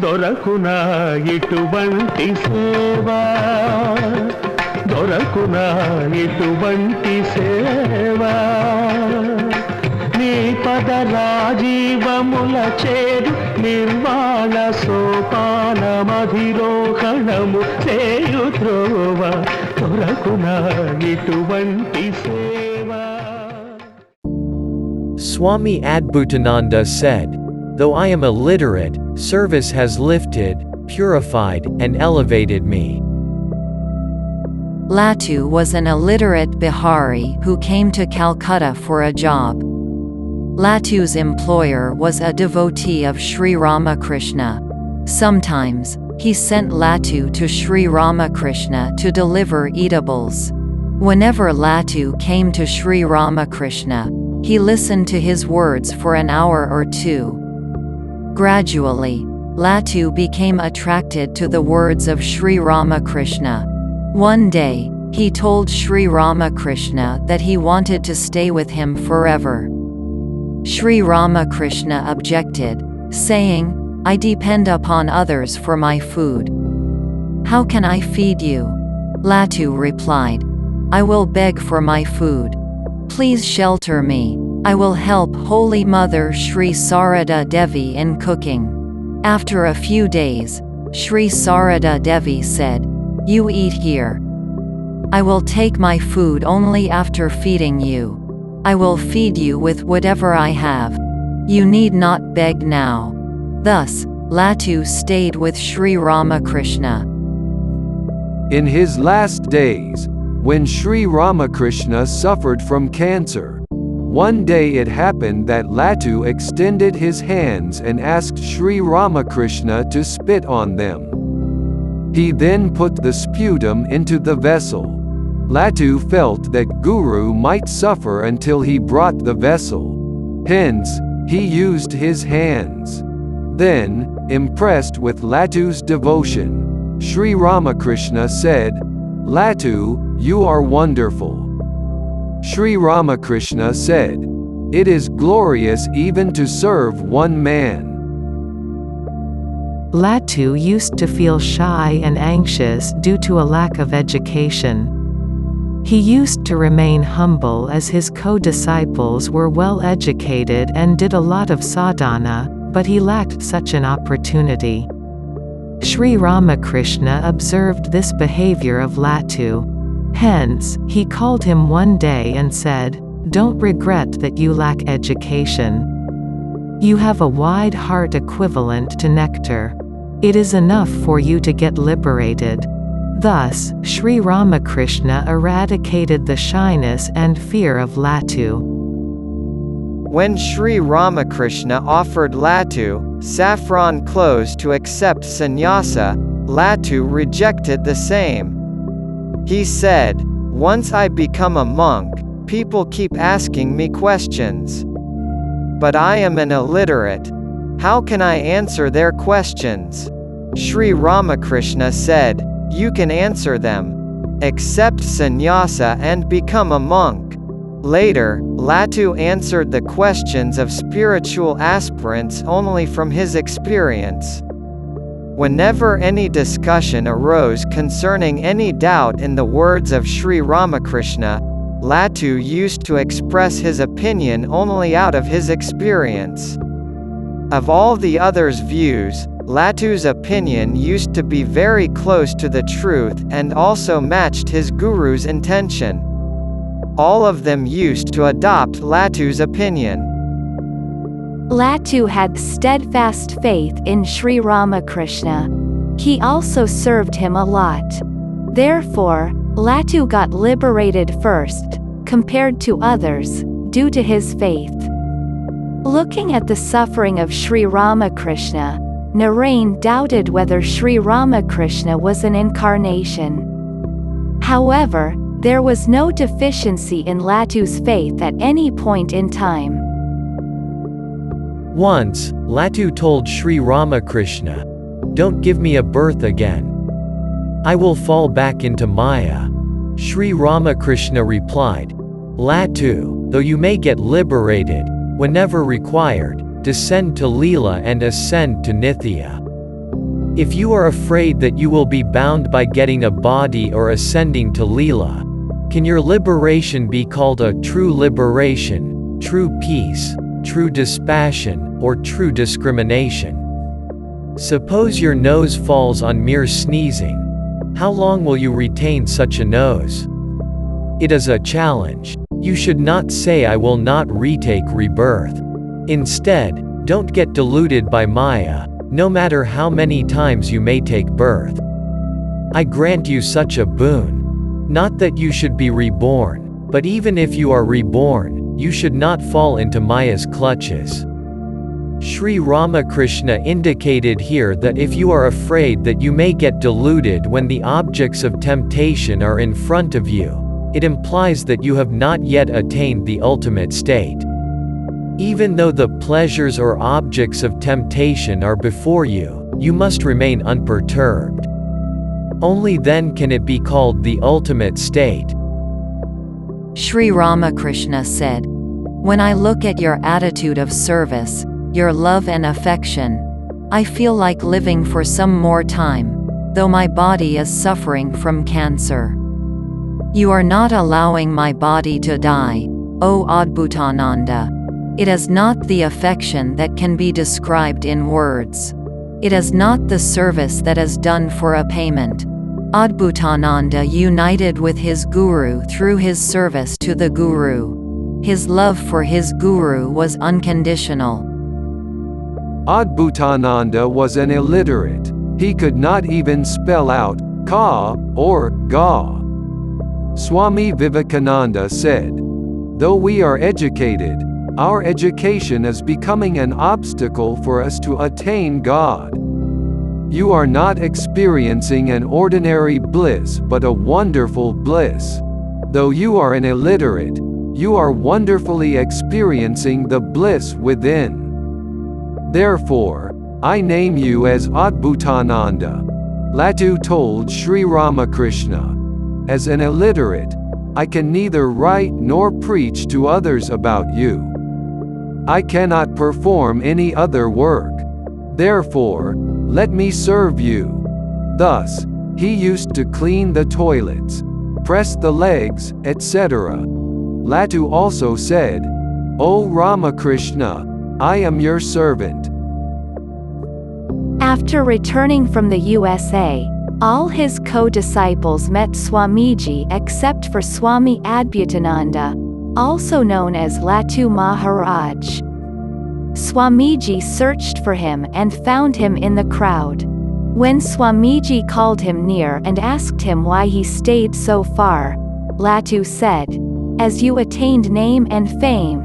దొరకునా ఇటువంటి సేవా దొరకునా ఇటువంటి సేవా నీ పద రాజీవముల చేరు నిర్వాణ సోపానమధిరోహణము చేయు త్రోవ దొరకునా ఇటువంటి సేవా. Swami Adbhutananda said, "Though I am illiterate, service has lifted, purified, and elevated me." Latu was an illiterate Bihari who came to Calcutta for a job. Latu's employer was a devotee of Sri Ramakrishna. Sometimes, he sent Latu to Sri Ramakrishna to deliver eatables. Whenever Latu came to Sri Ramakrishna, he listened to his words for an hour or two. Gradually, Latu became attracted to the words of Sri Ramakrishna. One day, he told Sri Ramakrishna that he wanted to stay with him forever. Sri Ramakrishna objected, saying, "I depend upon others for my food. How can I feed you?" Latu replied, "I will beg for my food. Please shelter me. I will help Holy Mother Sri Sarada Devi in cooking." After a few days, Sri Sarada Devi said, "You eat here. I will take my food only after feeding you. I will feed you with whatever I have. You need not beg now." Thus, Latu stayed with Sri Ramakrishna. In his last days, when Sri Ramakrishna suffered from cancer, one day it happened that Latu extended his hands and asked Sri Ramakrishna to spit on them. He then put the sputum into the vessel. Latu felt that Guru might suffer until he brought the vessel. Hence, he used his hands. Then, impressed with Latu's devotion, Sri Ramakrishna said, "Latu, you are wonderful." Sri Ramakrishna said, "It is glorious even to serve one man." Latu used to feel shy and anxious due to a lack of education. He used to remain humble as his co-disciples were well educated and did a lot of sadhana, but he lacked such an opportunity. Sri Ramakrishna observed this behavior of Latu. Hence, he called him one day and said, "Don't regret that you lack education. You have a wide heart equivalent to nectar. It is enough for you to get liberated." Thus, Sri Ramakrishna eradicated the shyness and fear of Latu. When Sri Ramakrishna offered Latu saffron clothes to accept sannyasa, Latu rejected the same. He said, "Once I become a monk, people keep asking me questions. But I am an illiterate. How can I answer their questions?" Sri Ramakrishna said, "You can answer them. Accept sannyasa and become a monk." Later, Latu answered the questions of spiritual aspirants only from his experience. Whenever any discussion arose concerning any doubt in the words of Sri Ramakrishna, Latu used to express his opinion only out of his experience. Of all the others' views, Latu's opinion used to be very close to the truth and also matched his guru's intention. All of them used to adopt Latu's opinion. Latu had steadfast faith in Sri Ramakrishna. He also served him a lot. Therefore, Latu got liberated first, compared to others, due to his faith. Looking at the suffering of Sri Ramakrishna, Narain doubted whether Sri Ramakrishna was an incarnation. However, there was no deficiency in Latu's faith at any point in time. Once, Latu told Sri Ramakrishna, "Don't give me a birth again. I will fall back into Maya." Sri Ramakrishna replied, "Latu, though you may get liberated, whenever required, descend to Leela and ascend to Nithya." If you are afraid that you will be bound by getting a body or ascending to Leela, can your liberation be called a true liberation, true peace, true dispassion, or true discrimination? Suppose your nose falls on mere sneezing. How long will you retain such a nose? It is a challenge. You should not say I will not retake rebirth. Instead, don't get deluded by Maya, no matter how many times you may take birth. I grant you such a boon. Not that you should be reborn, but even if you are reborn, you should not fall into Maya's clutches. Sri Ramakrishna indicated here that if you are afraid that you may get deluded when the objects of temptation are in front of you, it implies that you have not yet attained the ultimate state. Even though the pleasures or objects of temptation are before you, you must remain unperturbed. Only then can it be called the ultimate state. Sri Ramakrishna said, "When I look at your attitude of service, your love and affection, I feel like living for some more time, though my body is suffering from cancer. You are not allowing my body to die, O Adbhutananda. It is not the affection that can be described in words. It is not the service that is done for a payment." Adbhutananda united with his guru through his service to the guru. His love for his guru was unconditional. Adbhutananda was an illiterate. He could not even spell out ka or ga. Swami Vivekananda said, "Though we are educated, our education is becoming an obstacle for us to attain God. You are not experiencing an ordinary bliss but a wonderful bliss. Though you are an illiterate, you are wonderfully experiencing the bliss within. Therefore, I name you as Adbhutananda." Latu told Sri Ramakrishna, "As an illiterate, I can neither write nor preach to others about you. I cannot perform any other work. Therefore, let me serve you." Thus, he used to clean the toilets, press the legs, etc. Latu also said, "O Ramakrishna, I am your servant." After returning from the USA, all his co-disciples met Swamiji except for Swami Adbhutananda, also known as Latu Maharaj. Swamiji searched for him and found him in the crowd. When Swamiji called him near and asked him why he stayed so far, Latu said, "As you attained name and fame,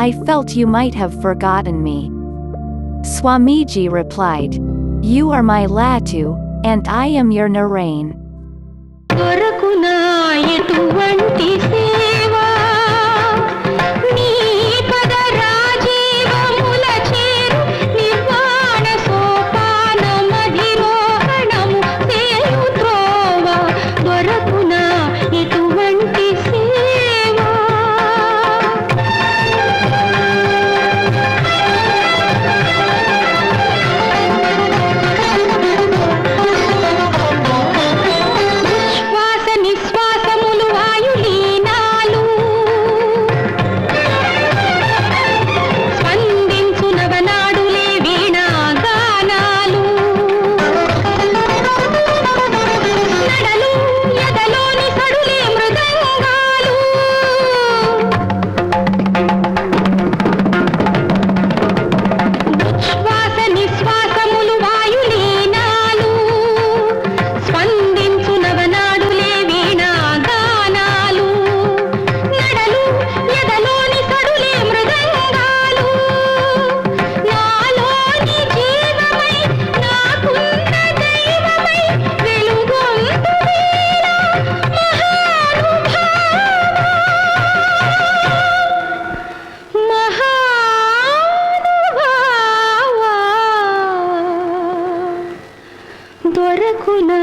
I felt you might have forgotten me." Swamiji replied, "You are my Latu, and I am your Narain." దొరకునా ఎటువంటి సేవా నీ పద రాజీవముల చేరు నిర్వాణ సోపాన మధిరోహణము సేయు త్రోవ దొరకునా ఎటువంటి సేవా దొరకునా